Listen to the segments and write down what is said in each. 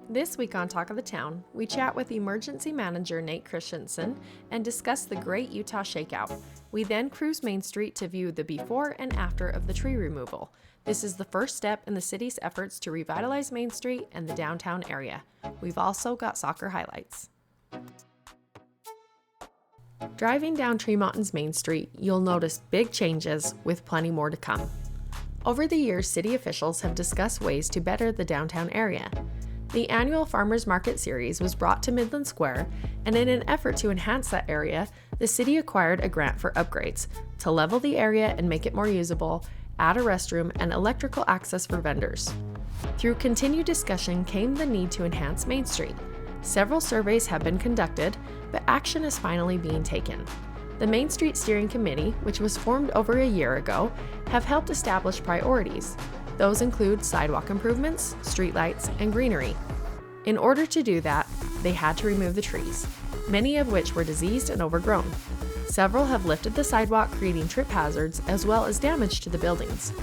This week on Talk of the Town, we chat with Emergency Manager Nate Christensen and discuss the Great Utah Shakeout. We then cruise Main Street to view the before and after of the tree removal. This is the first step in the city's efforts to revitalize Main Street and the downtown area. We've also got soccer highlights. Driving down Tremonton's Main Street, you'll notice big changes with plenty more to come. Over the years, city officials have discussed ways to better the downtown area. The annual Farmers Market Series was brought to Midland Square, and in an effort to enhance that area, the city acquired a grant for upgrades to level the area and make it more usable, add a restroom, and electrical access for vendors. Through continued discussion came the need to enhance Main Street. Several surveys have been conducted, but action is finally being taken. The Main Street Steering Committee, which was formed over a year ago, have helped establish priorities. Those include sidewalk improvements, streetlights, and greenery. In order to do that, they had to remove the trees, many of which were diseased and overgrown. Several have lifted the sidewalk, creating trip hazards as well as damage to the buildings.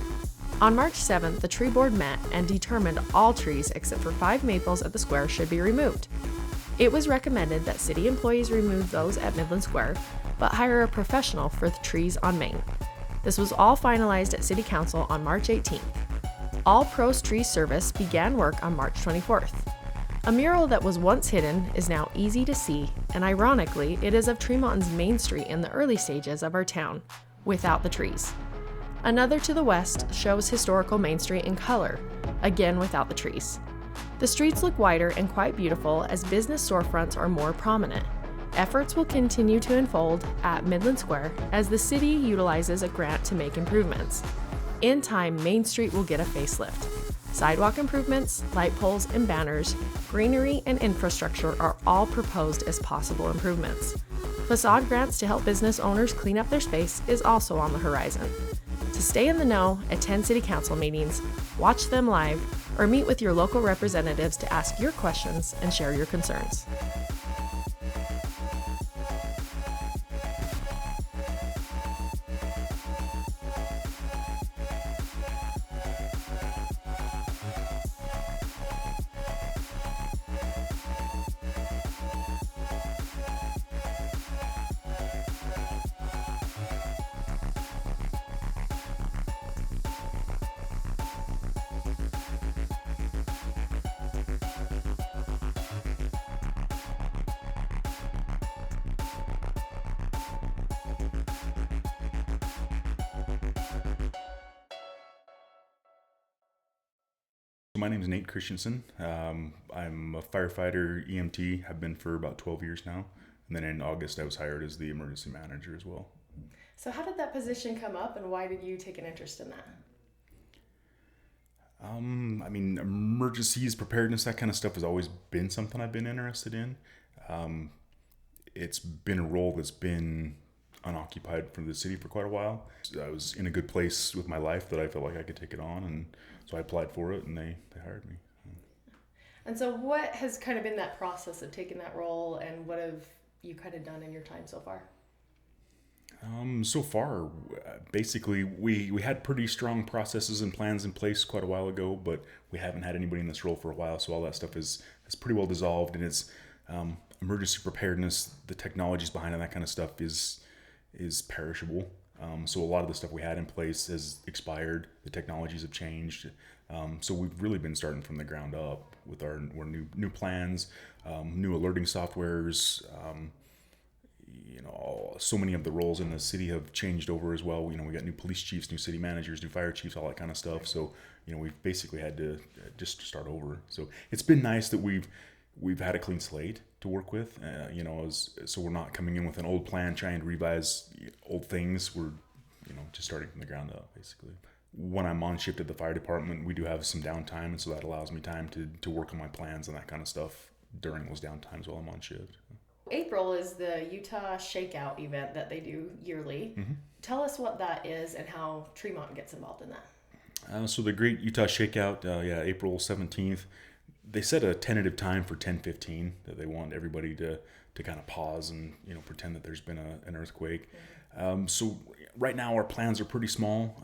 On March 7th, the tree board met and determined all trees except for 5 maples at the square should be removed. It was recommended that city employees remove those at Midland Square, but hire a professional for the trees on Main. This was all finalized at City Council on March 18th. All Pros Tree Service began work on March 24th. A mural that was once hidden is now easy to see, and ironically, it is of Tremonton's Main Street in the early stages of our town, without the trees. Another to the west shows historical Main Street in color, again without the trees. The streets look wider and quite beautiful as business storefronts are more prominent. Efforts will continue to unfold at Midland Square as the city utilizes a grant to make improvements. In time, Main Street will get a facelift. Sidewalk improvements, light poles and banners, greenery, and infrastructure are all proposed as possible improvements. Facade grants to help business owners clean up their space is also on the horizon. To stay in the know, attend City Council meetings, watch them live, or meet with your local representatives to ask your questions and share your concerns. My name is Nate Christensen. I'm a firefighter EMT. I've been for about 12 years now. And then in August, I was hired as the emergency manager as well. So how did that position come up and why did you take an interest in that? Emergencies, preparedness, that kind of stuff has always been something I've been interested in. It's been a role that's been unoccupied for the city for quite a while. I was in a good place with my life that I felt like I could take it on, and so I applied for it and they hired me. And so what has kind of been that process of taking that role, and what have you kind of done in your time so far? So far, basically, we had pretty strong processes and plans in place quite a while ago, but we haven't had anybody in this role for a while, so all that stuff is pretty well dissolved, and it's emergency preparedness, the technologies behind it, that kind of stuff is perishable. So a lot of the stuff we had in place has expired. The technologies have changed. So we've really been starting from the ground up with our new plans, new alerting softwares. So many of the roles in the city have changed over as well. We got new police chiefs, new city managers, new fire chiefs, all that kind of stuff. So, we've basically had to just start over. So it's been nice that we've had a clean slate to work with, so we're not coming in with an old plan trying to revise old things. We're, just starting from the ground up, basically. When I'm on shift at the fire department, we do have some downtime, and so that allows me time to work on my plans and that kind of stuff during those downtimes while I'm on shift. April is the Utah Shakeout event that they do yearly. Mm-hmm. Tell us what that is and how Tremont gets involved in that. So the Great Utah Shakeout, April 17th. They set a tentative time for 10:15 that they want everybody to kind of pause and pretend that there's been an earthquake. Mm-hmm. So right now our plans are pretty small.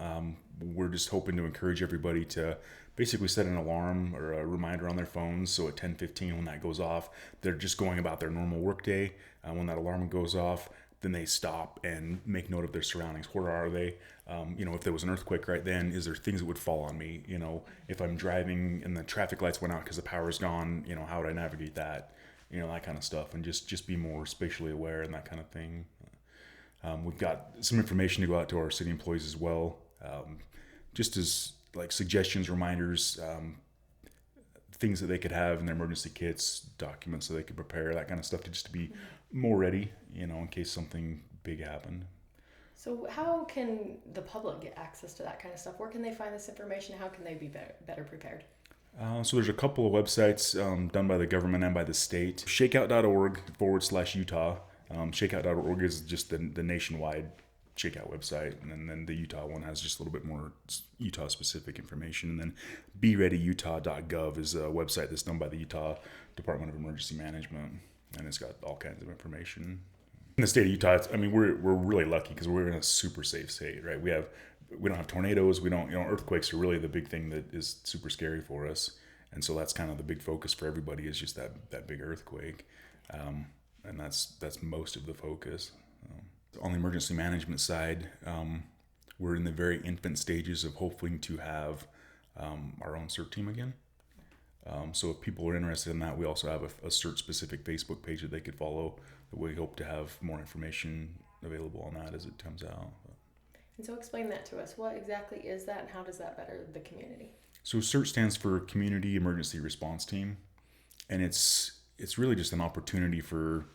We're just hoping to encourage everybody to basically set an alarm or a reminder on their phones. So at 10:15, when that goes off, they're just going about their normal workday. When that alarm goes off, then they stop and make note of their surroundings. Where are they? If there was an earthquake right then, is there things that would fall on me? If I'm driving and the traffic lights went out because the power's gone, how would I navigate that? That kind of stuff, and just be more spatially aware and that kind of thing. We've got some information to go out to our city employees as well, just as like suggestions, reminders, things that they could have in their emergency kits, documents that they could prepare, that kind of stuff, to be more ready, in case something big happened. So how can the public get access to that kind of stuff? Where can they find this information? How can they be better prepared? So there's a couple of websites done by the government and by the state. Shakeout.org/Utah. Shakeout.org is just the nationwide Shakeout website, and then the Utah one has just a little bit more Utah-specific information. And then BeReadyUtah.gov is a website that's done by the Utah Department of Emergency Management, and it's got all kinds of information. In the state of Utah, we're really lucky because we're in a super safe state, right? We don't have tornadoes. We don't, earthquakes are really the big thing that is super scary for us. And so that's kind of the big focus for everybody, is just that big earthquake. And that's most of the focus. On the emergency management side, we're in the very infant stages of hoping to have our own CERT team again. So if people are interested in that, we also have a CERT-specific Facebook page that they could follow. That we hope to have more information available on that as it comes out. And so explain that to us. What exactly is that, and how does that better the community? So CERT stands for Community Emergency Response Team, and it's really just an opportunity for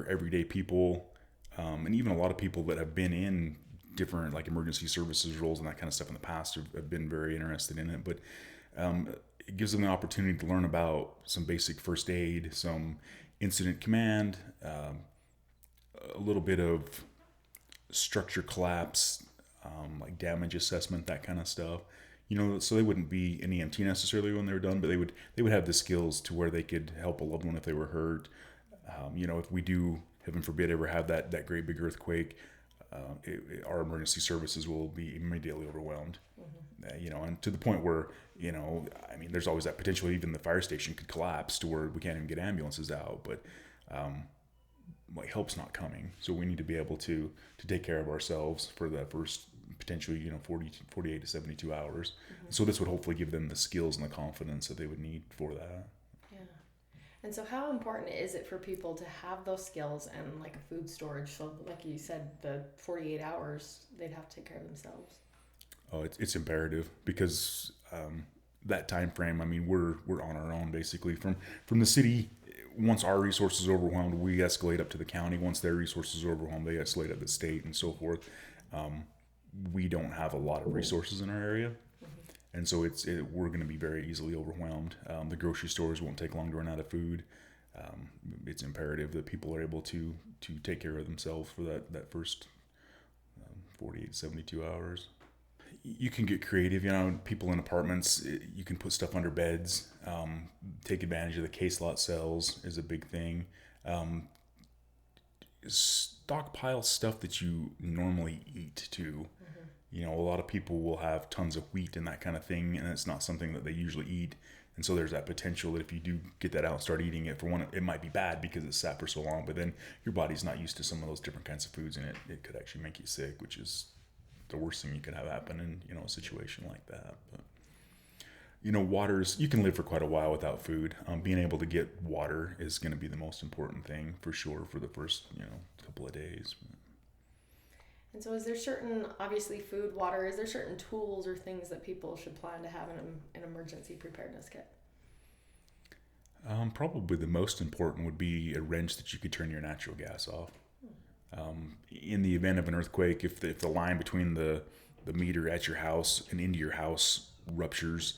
everyday people, and even a lot of people that have been in different like emergency services roles and that kind of stuff in the past have been very interested in it. But it gives them the opportunity to learn about some basic first aid, some incident command, a little bit of structure collapse, like damage assessment, that kind of stuff. So they wouldn't be an EMT necessarily when they were done, but they would have the skills to where they could help a loved one if they were hurt. If we do, heaven forbid, ever have that great big earthquake, our emergency services will be immediately overwhelmed. And to the point where, there's always that potential, even the fire station could collapse to where we can't even get ambulances out, but help's not coming. So we need to be able to take care of ourselves for that first potentially, 48 to 72 hours. So this would hopefully give them the skills and the confidence that they would need for that. Yeah. And so how important is it for people to have those skills and like a food storage? So like you said, the 48 hours, they'd have to take care of themselves. Oh, it's imperative because that time frame, we're on our own basically. From the city, once our resources are overwhelmed, we escalate up to the county. Once their resources are overwhelmed, they escalate up to the state and so forth. We don't have a lot of resources in our area. And so we're going to be very easily overwhelmed. The grocery stores won't take long to run out of food. It's imperative that people are able to take care of themselves for that first 48, 72 hours. You can get creative, people in apartments, you can put stuff under beds, take advantage of the case lot cells is a big thing. Stockpile stuff that you normally eat too. A lot of people will have tons of wheat and that kind of thing, and it's not something that they usually eat. And so there's that potential that if you do get that out and start eating it, for one, it might be bad because it's sat for so long, but then your body's not used to some of those different kinds of foods, and it could actually make you sick, which is the worst thing you could have happen in, a situation like that. But, you can live for quite a while without food. Being able to get water is going to be the most important thing for sure for the first, couple of days. And so is there certain, obviously food, water, is there certain tools or things that people should plan to have in an emergency preparedness kit? Probably the most important would be a wrench that you could turn your natural gas off. In the event of an earthquake, if the line between the meter at your house and into your house ruptures,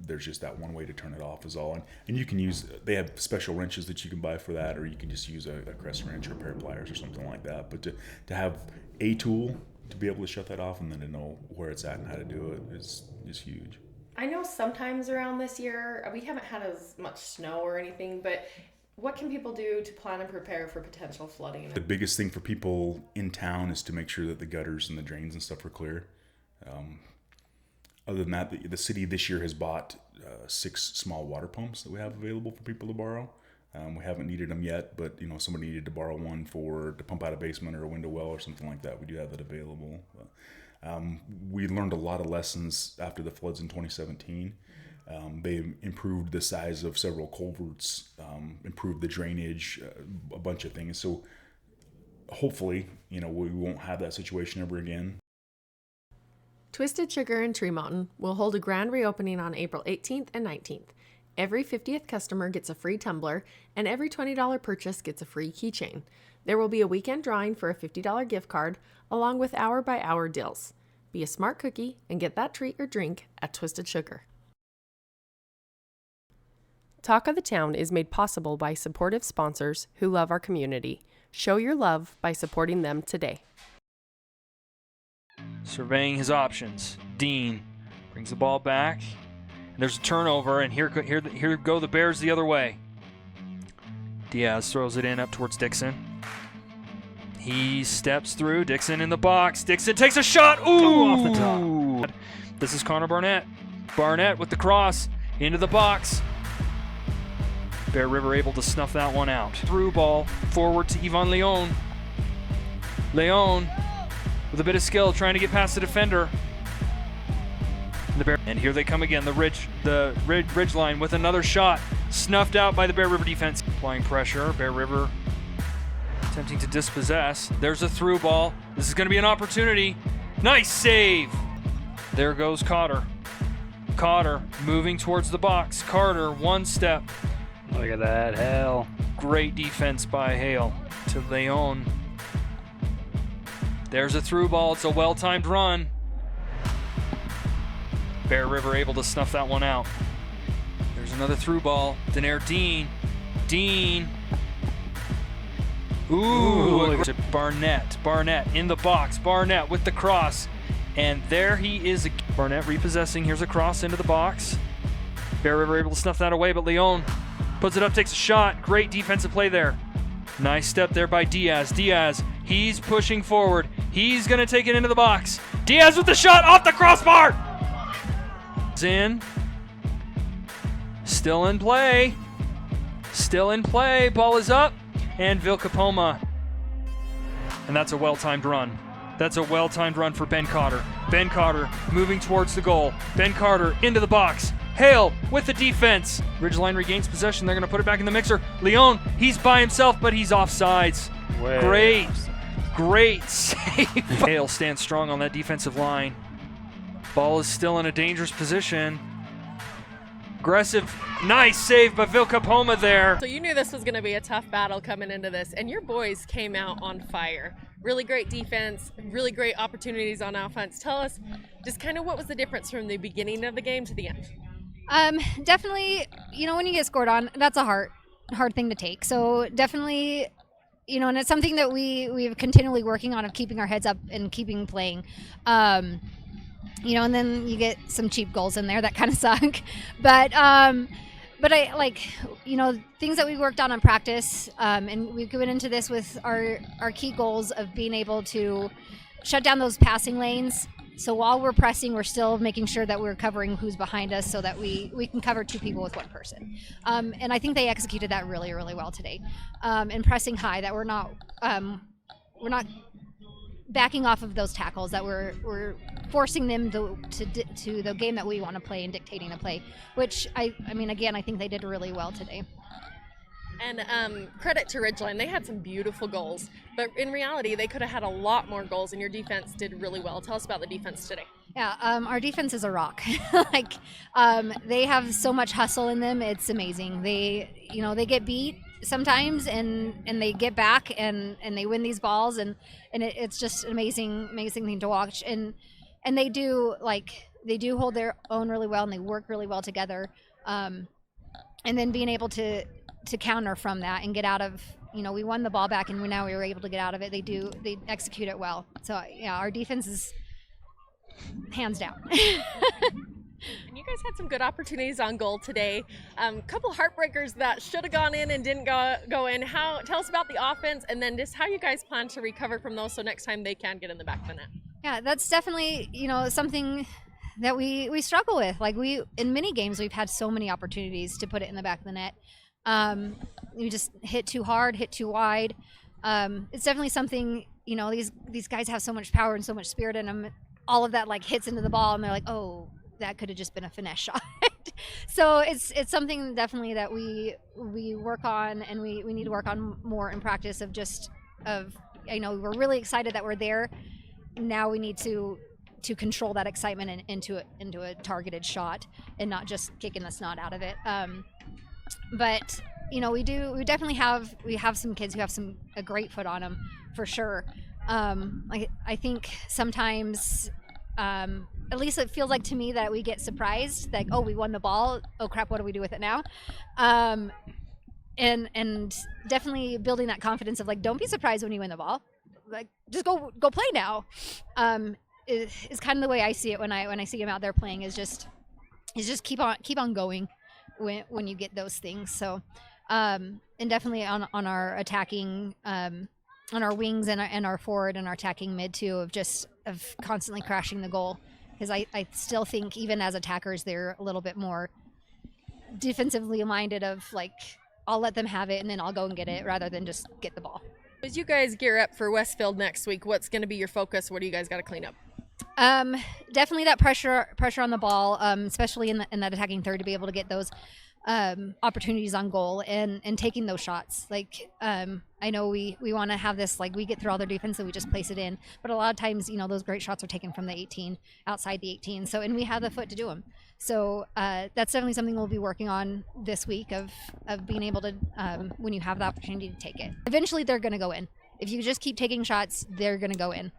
there's just that one way to turn it off is all. And you can they have special wrenches that you can buy for that, or you can just use a crescent wrench or a pair of pliers or something like that. But to have a tool to be able to shut that off and then to know where it's at and how to do it is huge. I know sometimes around this year, we haven't had as much snow or anything, but what can people do to plan and prepare for potential flooding? The biggest thing for people in town is to make sure that the gutters and the drains and stuff are clear. Other than that, the city this year has bought 6 small water pumps that we have available for people to borrow. We haven't needed them yet, but if somebody needed to borrow one to pump out a basement or a window well or something like that, we do have that available. We learned a lot of lessons after the floods in 2017. They improved the size of several culverts, improved the drainage, a bunch of things. So hopefully, we won't have that situation ever again. Twisted Sugar in Tree Mountain will hold a grand reopening on April 18th and 19th. Every 50th customer gets a free tumbler, and every $20 purchase gets a free keychain. There will be a weekend drawing for a $50 gift card, along with hour-by-hour deals. Be a smart cookie and get that treat or drink at Twisted Sugar. Talk of the Town is made possible by supportive sponsors who love our community. Show your love by supporting them today. Surveying his options. Dean brings the ball back. And there's a turnover, and here go the Bears the other way. Diaz throws it in up towards Dixon. He steps through. Dixon in the box. Dixon takes a shot. Ooh! Off the top. This is Connor Barnett. Barnett with the cross into the box. Bear River able to snuff that one out. Through ball forward to Yvonne Leon. Leon with a bit of skill trying to get past the defender. And here they come again. The ridge line with another shot. Snuffed out by the Bear River defense. Applying pressure. Bear River attempting to dispossess. There's a through ball. This is going to be an opportunity. Nice save. There goes Cotter. Cotter moving towards the box. Carter one step. Look at that, Hale. Great defense by Hale to Leon. There's a through ball. It's a well-timed run. Bear River able to snuff that one out. There's another through ball. Denaire Dean. Dean. Ooh, Barnett. Barnett in the box. Barnett with the cross. And there he is. Barnett repossessing. Here's a cross into the box. Bear River able to snuff that away, but Leon puts it up, takes a shot. Great defensive play there. Nice step there by Diaz. Diaz, he's pushing forward. He's going to take it into the box. Diaz with the shot off the crossbar. In. Still in play. Still in play. Ball is up. And Vilcapoma. And that's a well-timed run. That's a well-timed run for Ben Cotter. Ben Cotter moving towards the goal. Ben Cotter into the box. Hale with the defense. Ridgeline regains possession. They're going to put it back in the mixer. Leon, he's by himself, but he's offsides. Great save. Hale stands strong on that defensive line. Ball is still in a dangerous position. Aggressive, nice save by Vilcapoma there. So you knew this was going to be a tough battle coming into this, and your boys came out on fire. Really great defense, really great opportunities on offense. Tell us just kind of what was the difference from the beginning of the game to the end? Definitely, when you get scored on, that's a hard thing to take. So definitely, and it's something that we've continually working on, of keeping our heads up and keeping playing. And then you get some cheap goals in there that kind of suck. But I like, things that we worked on practice, and we went into this with our key goals of being able to shut down those passing lanes. So while we're pressing, we're still making sure that we're covering who's behind us so that we can cover 2 people with 1 person. And I think they executed that really, really well today. And pressing high, that we're not backing off of those tackles, that we're forcing them to the game that we want to play and dictating the play, which I think they did really well today. And credit to Ridgeline, they had some beautiful goals, but in reality, they could have had a lot more goals, and your defense did really well. Tell us about the defense today. Yeah, our defense is a rock. They have so much hustle in them. It's amazing. They get beat sometimes, and they get back and they win these balls, and it's just an amazing thing to watch. And they do hold their own really well, and they work really well together. And then being able to counter from that and get out of, we won the ball back, and now we were able to get out of it. They execute it well. So yeah, our defense is hands down. And you guys had some good opportunities on goal today. Couple heartbreakers that should have gone in and didn't go in. Tell us about the offense, and then just how you guys plan to recover from those so next time they can get in the back of the net. Yeah, that's definitely, something that we struggle with. Like in many games, we've had so many opportunities to put it in the back of the net. We just hit too hard, hit too wide. It's definitely something, these guys have so much power and so much spirit in them. All of that like hits into the ball and they're like, oh, that could have just been a finesse shot. So it's something definitely that we work on, and we need to work on more in practice we're really excited that we're there. Now we need to control that excitement and into a targeted shot and not just kicking the snot out of it. But we definitely have some kids who have a great foot on them for sure. I think sometimes, at least it feels like to me that we get surprised, like, oh, we won the ball. Oh crap, what do we do with it now? And definitely building that confidence of like, don't be surprised when you win the ball. Like, just go play now. Is kind of the way I see it when I see him out there playing. Is just keep on going when you get those things. So, and definitely on our attacking, on our wings and our forward and our attacking mid too, of constantly crashing the goal. Because I still think even as attackers, they're a little bit more defensively minded of like, I'll let them have it and then I'll go and get it rather than just get the ball. As you guys gear up for Westfield next week, what's going to be your focus? What do you guys got to clean up? Definitely that pressure on the ball, especially in that attacking third, to be able to get those opportunities on goal and taking those shots. Like, I know we want to have this, like, we get through all their defense and we just place it in, but a lot of times, those great shots are taken from the 18, outside the 18. So, and we have the foot to do them. So that's definitely something we'll be working on this week of being able to, when you have the opportunity to take it. Eventually they're going to go in. If you just keep taking shots, they're going to go in.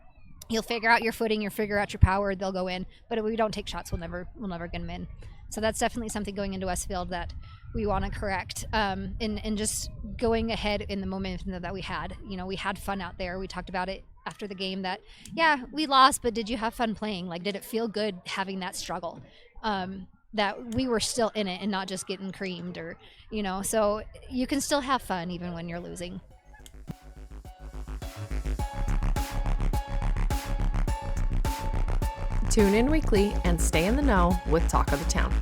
You'll figure out your footing, you'll figure out your power, they'll go in. But if we don't take shots, we'll never get them in. So that's definitely something going into Westfield that we want to correct, and just going ahead in the momentum that we had. We had fun out there. We talked about it after the game that, yeah, we lost, but did you have fun playing? Like, did it feel good having that struggle? That we were still in it and not just getting creamed or, so you can still have fun even when you're losing. Tune in weekly and stay in the know with Talk of the Town.